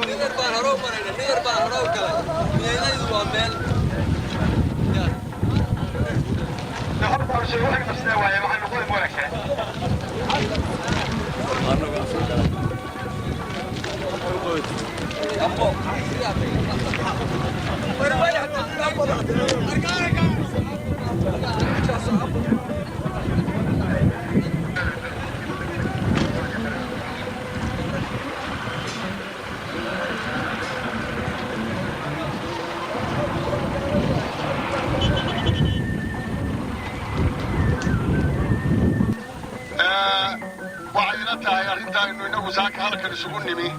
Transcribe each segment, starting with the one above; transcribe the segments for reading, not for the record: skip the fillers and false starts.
نقدر بهرو مرينا نقدر بهرو كلا مينا يدوا مال نحط أول شيء واحد مستوى يا محل نقول موركة إنه إنه ساك هذا كان يسوون نمي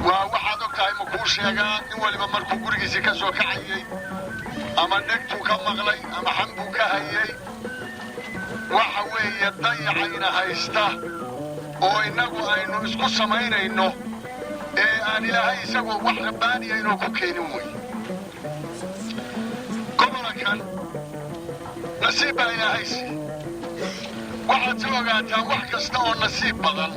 وواحد وقتها مكوش يجا نولي بمركو قرقي زكاسو كعيي أما نكتو كمغلي أما حنبو كهيي وحوي يضيع عينا هايستا وإنه إنه إسكو سمين إنه إيه أنا لا هيساقو وحرباني إنه كوكينوي قبل كان نسيبها إلى هيسي waxaad soo ogaataan wax kasta oo nasiib badan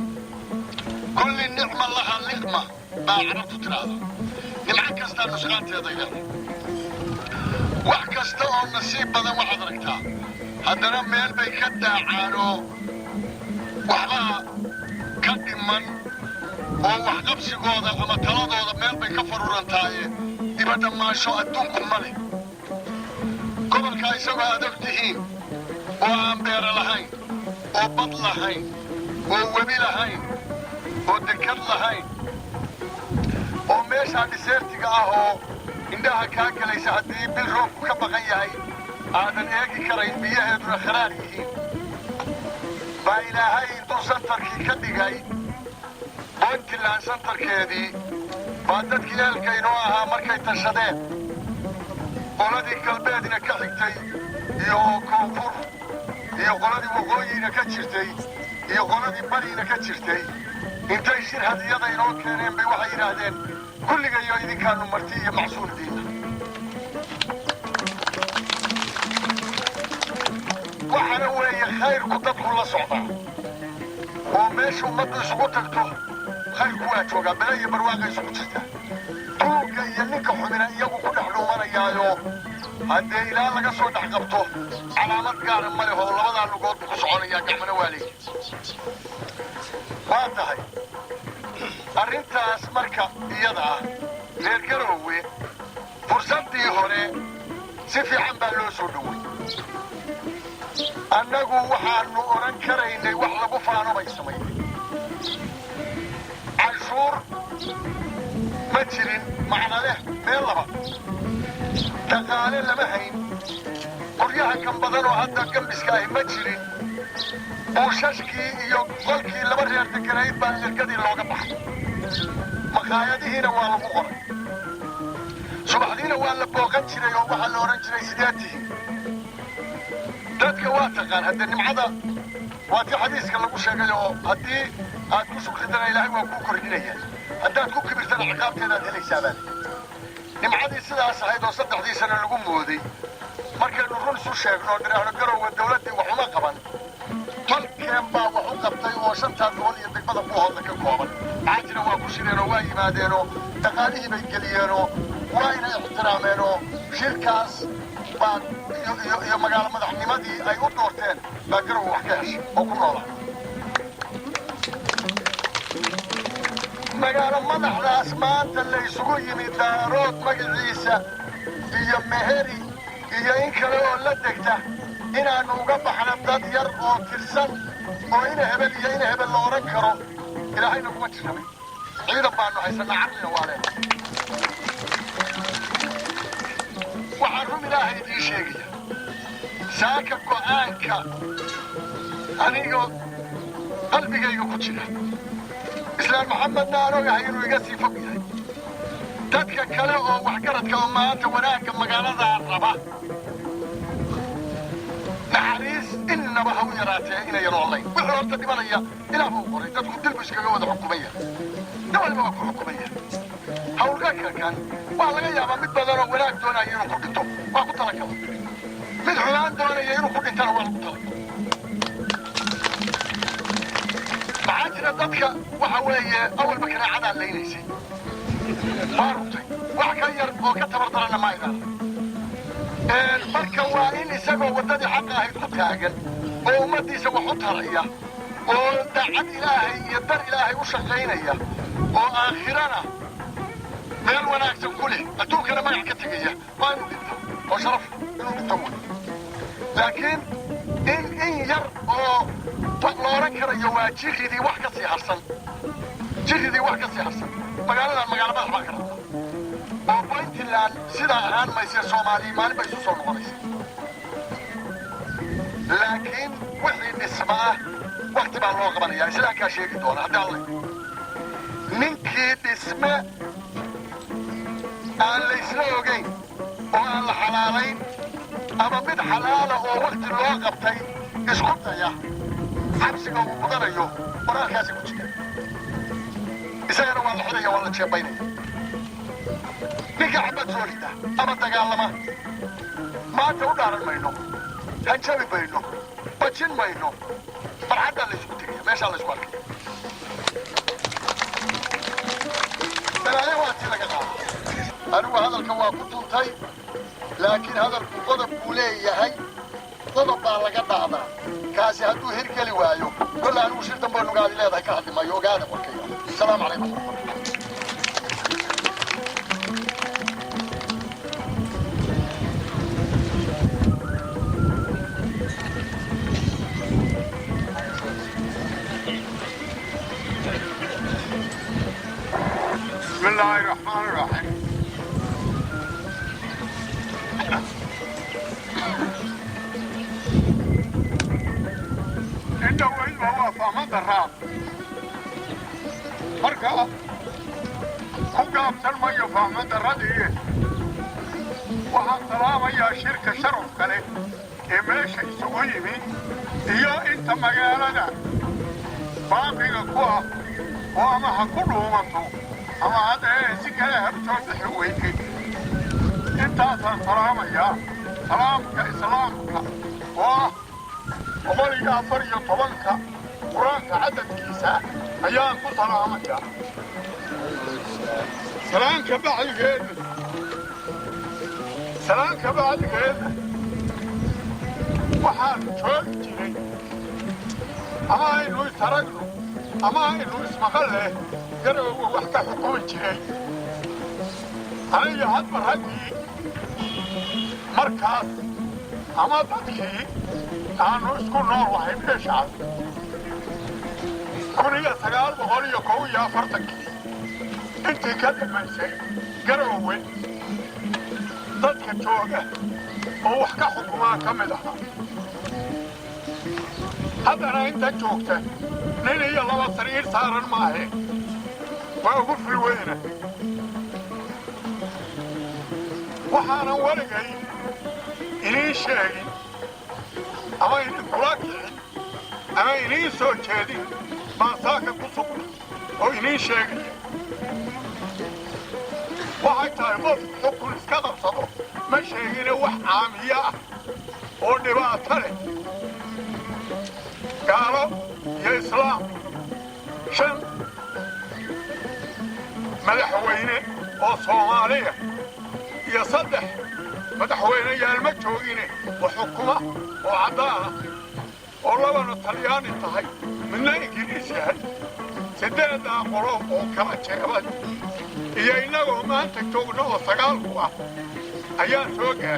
kulli nicma laha liqma baa carabtu tiraahdo nimco kastaa nusqaanteeday leedahay wax kasta oo nasiib badan waxaad aragtaa haddana meel bay ka daacaanoo waxbaa ka dhiman oo waxqabsigooda ama taladooda meel bay ka farurantaaye dibadhammaasho adduunku ma leh gobolkaa isagoo aad og tihiin oo aan beera lahayn oo bad lahayn oo webi lahayn oo dekad lahayn oo meeshaa dhiseertiga ah oo indhaha kaa gelaysa haddii bil roobku ka baqan yahay aadan eegi karayn biyaheeduna kharaar yihiin baa ilaahay intuu santarkii ka dhigay puntland santarkeedii baa dadkii eelkaynoo ahaa markay tashadeen qoladii galbeedna ka xigtay iyo koonfur iyo qoladii waqooyiina ka jirtay iyo qoladii bariina ka jirtay intay shir hadiyada inoo keeneen bay waxay yidhaahdeen kulligayo idinkaanu marti iyo macsuuldiina waxaana weeye khayrku dadku la socdaa oo meesha ummaddu isugu tagto khayrku waa joogaa bele iyo barwaaqa isugu jirta tuugga iyo ninka xumina iyagu ku dhex dhuumanayaayo haddee ilaa laga soo dhex qabto calaamad gaara ma leh oo labadaa lugood buu ku soconayaa gacmana waa leeyi waa tahay arrintaas marka iyada ah reer garoowe fursaddii hore si fiican baa loo soo dhowey annagu waxaannu odhan karaynay wax lagu faano bay samaynay canshuur ma jirin macna leh meel laba dhaqaale lama hayn qoryaha kan badan oo hadda gambiska ahi ma jirin buushashkii iyo qolkii laba reer deganayd baa ergadii looga baxay maqaayadihiina waa lagu qoray subaxdiina waa la booqan jiray oo waxaa la odhan jiray sidee tihiin dadka waa taqaan hadde nimcada waa tii xadiiska lagu sheegay oo haddii aad ku shukridana ilaahay waa kuu kordhinaya haddaad ku kibirtana ciqaabteedaad helaysaa baa nimcadii sidaas ahayd oo 3 sano lagu mooday markaynu run isu sheegno oo nidhaahno garowga dawladdii waxuma qaban tolkeen baa wax u qabtay oo 5 gobol iyo degmada ku hooda ka kooban caajina waa ku shireen oo waa yimaadeenoo dhaqaalihii bay geliyeenoo waa inay ixtiraameenoo shirkaas baa iyo magaalo madaxnimadii ay u doorteen baa garowga wax ka heshay oo ku noolaa magaalo madaxdaas maanta la isugu yimid daarood magaciisa iyo meheri iyo in kale oo la degta inaannu uga baxno dad yar oo tirsan oo ina hebel iyo ina hebel la odhan karo ilaahayna kuma jirnabay ciidan baannu haysannaa carlina waa leen waxaan rum ilaahay idiin sheegaya saaka go'aanka anigoo qalbigayga ku jira islaan maxamedna aan ogahay inuu iga sii fog yahay dadka kale oo waxgaradka oo maanta wanaagga magaaladaa raba naxariis innaba ha u yaraatee inayan oolayn wuxuu horta dhimanaya ilaah buu qoray dadku dilbu iskaga wada xukumaya nin walba waa ku xukumaya hawlgalka kan waa laga yaabaa mid badan oo wanaag doonaya inuu ku dhinto waa ku talagala mid xumaan doonaya inuu ku dhintana waa lagu talagala maxaa waxaa dadka waxa weeye awalba kanaacadaan laynaysay waa rugtay wax ka yar oo ka tabardarana ma idan marka waa in isagoo waddadii xaqa ahayd ku taagan oo ummaddiisa wax u taraya oo daacad ilaahay iyo dar ilaahay u shaqaynaya oo aakhirana meel wanaagsan ku leh adduunkana magac ka tegaya waa inuu dhinto oo sharaf inuu dhinto wey laakiin in yar oo la oran karayo waa jiridii wax ka sii harsan magaaladan magaalo madax baa ka rabta oo puntland sidaa ahaan mayse soomaaliya maalin bay isu soo noqonaysa laakiin wixii dhisma ah wakti baa loo qabanayaa islaamkaa sheegi doona haddii alle ninkii dhisme aan la isla ogayn oo aan la xalaalayn ama mid xalaala oo wakti loo qabtay isku daya xabsiga uu mudanayo qoraalkaasi ku jira isagana waa la xidaya waa la jeebaynaya ninka xabad soo rida ama dagaalama maanta u dhaaran mayno hanjabi mayno bajin mayno farxaddaa la isugu tegaya meeshaa la isku arkaya balaayo waa tii laga qaado anigu hadalka waa ku tuntay laakiin hadalku qodob buu leeyahay qodob baa laga dhacdaa kaasi hadduu hirgeli waayo kolle anigu shir damboo nugaadi leedahay ka hadli maayo ogaada warkaya asalaamu calaykum بسم الله الرحمن الرحيم عنده علم هو فهمت الراب مركا حقا بسلمى فهمت الردية وحن سلامة يا شركة شرف كله إماشي سويمي إيا انت مقالنا باقي قوة وما حكوله مطو أما هذا سكة هرتون حويتي انت سلامة يا سلامك إسلامك ومالي أفري طبنك قرآنك عدد كيسا أيام سلامك يا سلامك بعد كده سلامك بعد كده وحال شوك جيني أما إنه يترقله أما إنه اسمغله قرأوا وحكا حكومي جيني أنا حد مرهدي مركز أما dadkii aanu isku nool wahay meeshaas 1941 intii ka dhimaysay garoowe dadka jooga oo wax ka xukumaa ka mid ahaa haddana inta joogta nin iyo laba sariir saaran maahe waa ugu filweyna waxaanan weligay inii sheegin ama idin kula kicin ama iniin soo jeedin baan saaka ku sugna oo iniin sheegaya waxay tahay qof xukun iska qabsado ma sheegine wax caamiye ah oo dhibaato leh gaalo iyo islaam 5 madaxweyne oo Soomaaliya iyo 3 madaxweyneyaal ma joogine وحكومة وعدالة ولبنا طلياني تهي من إنجليز يهي سديدا قلوب وكلا جيبان إيا إنه ما أنت توقنا وصقالكوا أيان سوقها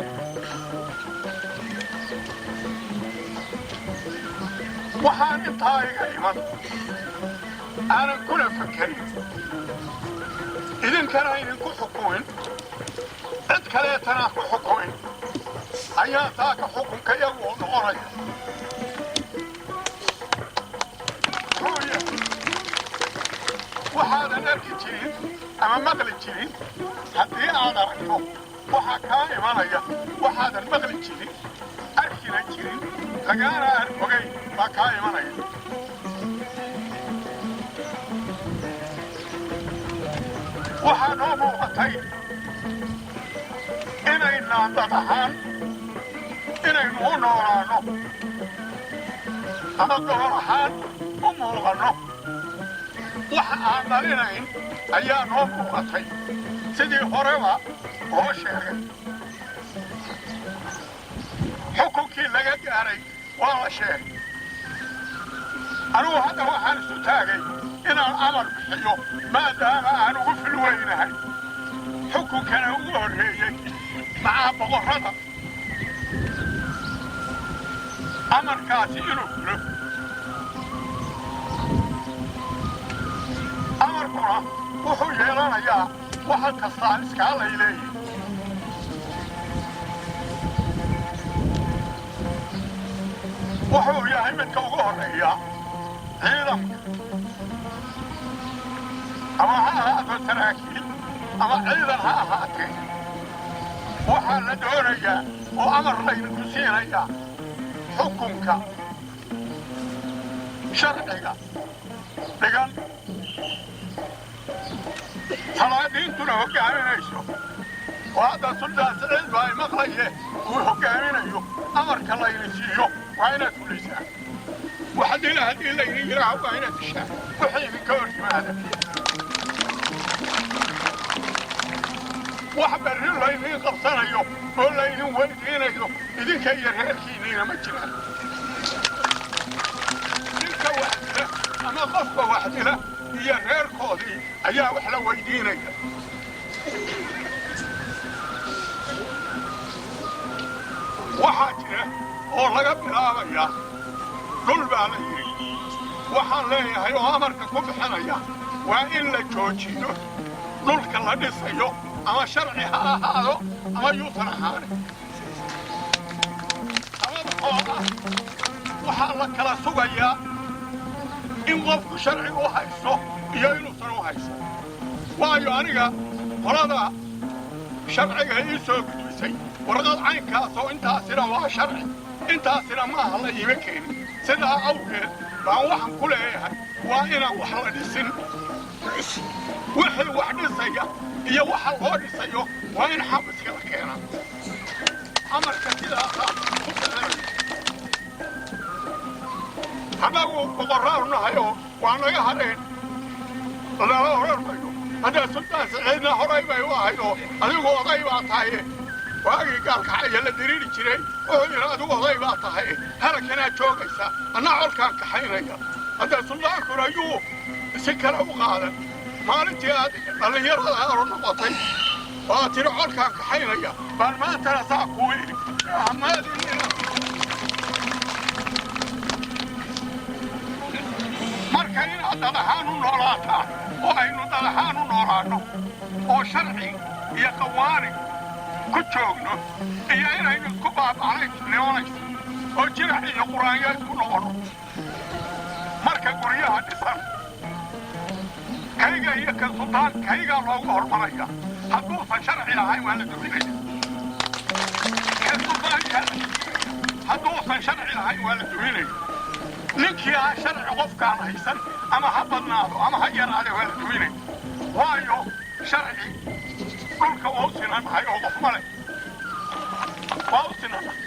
وحان انتهاي قيمان أنا كل فكري إذن كان إنكو حكوين عد كليتنا كو حكوين أيها ذاك حكم كيغو نوري وحاذا نركي جيرين أما مغلي جيرين هدي أنا ركو وحاكا إيمانيا وحاذا المغلي جيرين أركينا جيرين لقانا أركوغي باكا إيمانيا وحانو موقتين إنayna dad ahaan inaynu u noolaano ama gobol ahaan u muuqanno waxa aan dhalinayn ayaa noo muuqatay sidii horeba oo sheegay xukunkii laga gaaray waa la sheegay anugu hadda waxaan isu taagay inaan amar bixiyo maadaama aan ugu filweynahay xukunkana ugu horreeyey macaa boqorrada amarkaasi inuu fulo amarkuna wuxuu yeelanayaa waxa kastaa iskaalay leeyihin wuxuu yahay midka ugu horreeya ciidanka ama ha ahaato saraakiil ama ciidan ha ahaatee waxaa la doonayaa oo amar laydinku siinayaa xukunka sharciga dhigan salaadiintuna hoggaaminayso oo hadda suldaan siciid baa ay maqlaye uu hoggaaminayo amarka layni siiyo waa inaad fulisaa waxdina haddii layni yidhaaho waa inaad dishaa wixii idinka hor yimaada wax berri laydiin qabsanayo oo laydin weydiinayo idinka iyo reerkiinniina ma jiraan ninka wax dila ama qofka wax dila iyo reerkoodii ayaa wax la weydiinaya waxaa jira oo laga bilaabayaa dhul baa la yidhi waxaan leeyahay oo amarka ku bixinaya waa in la joojiyo dhulka la dhisayo ama sharci ha ahaado ama yuusan ahaane sabab oo ah waxaa la kala sugayaa in qofku sharci u haysto iyo inuusan u haysan waayo aniga qolada sharciga ii soo gudbisay warqad caynkaasoo intaasina waa sharci intaasina maaha la iima keenin sidaa awgeed baan waxaan ku leeyahay waa inaan wax la dhisin wixii wax dhisaya iyo waxa loo dhisayo waa in xabiska la keenaa amarka sidaasaa ku bixinaya annagu boqorraanu nahayoo waa naga hadheen lala odhan mayo haddaa suldaan siciidna horay bay u ahaydoo adigu oday baa tahaye waagii gaalkacaya la diriiri jiray oo yidhi adigu oday baa tahaye halakanaad joogaysaa annaa colkaan kaxaynaya haddaa suldaankuna yuu si kale u qaadan maalintii aad dhallinyarada aanu noqotay oo aad tidhi colkaan kaxaynaya baan maantana saa kuu idhi marka inaad dad ahaan u noolaataan oo aynu dad ahaan u noolaanno oo sharci iyo qawaani ku joogno iyo inaynu isku baaba'nayso oo jirac iyo quraanyo isku noqonno marka guryaha dhisan kayga iyo kan suldaan kaygaa loogu hormaraya hadduusan sharci lahayn waa la duminaya kan suldaanka hadduusan sharci lahayn waa la duminaya ninkii aan sharci qofkaan haysan ama ha badnaado ama ha yaraade waa la duminaya waayo sharci dhulka waa u sinanahay oo qof ma leh waa u sinanahay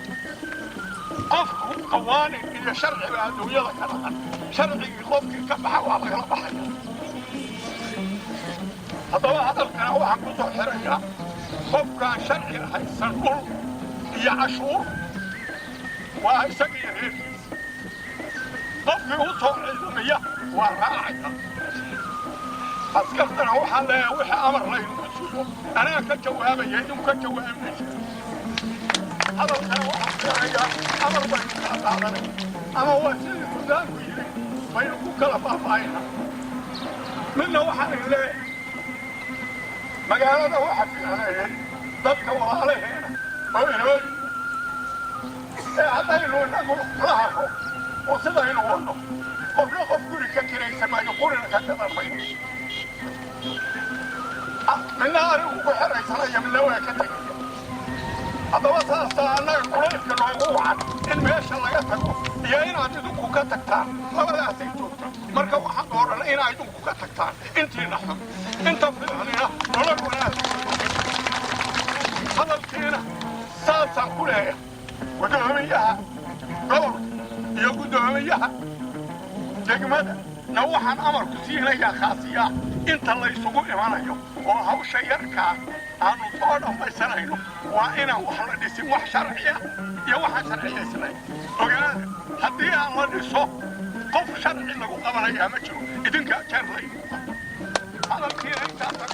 qofku qawaanin iyo sharciga adduunyada ka dhaqan sharcigii qofkii ka baxa waa lagala baxaya haddaba hadalkana waxaan ku soo xirayaa qofkaan sharci haysan dhul iyo cashuur waa isaga iyo reerkiisa qofkii u soo ciidamaya waa raacaya askartana waxaan leeyahay wixii amar laynugu siiyo anaa ka jawaabaya idinku ka jawaabaysa hadalkana waxaan filayaa amar baynu kala qaadanay ama waa sidii suldaanku yidhi baynu ku kala baaba'ayna midna waxaan idin leeyahay magaalada waxa fiicneeyey dadka walaalaheena oo inoo ee haddaynu inagu la hadlo oo sidaynu wadno qofna qof guri ka kiraysan mayno qurina ka gadan mayno midna anigu ku xiraysanaya midna waa ka tegaya haddaba saasaa annaga kulaylka noogu wacan in meesha laga tago iyo inaad idinku ka tagtaan labadaasay joogto marka waxaan dooran inaad idinku ka tagtaan intiina xun inta fiicnina nolol wanaag hadalkiina saasaan ku leeyahay guddoomiyaha gobolka iyo guddoomiyaha degmada waxaan amarku siinayaa khaasiya inta la isugu imanayo oo hawsha yarkaa aanu soo dhammaysanayno waa inaan wax la dhisin wax sharciya iyo waxaan sharciyaysnayn ogaada haddii aan la dhiso qof sharci lagu qabanayaa ma jiro idinkaa jeer la hadalkiina intaasa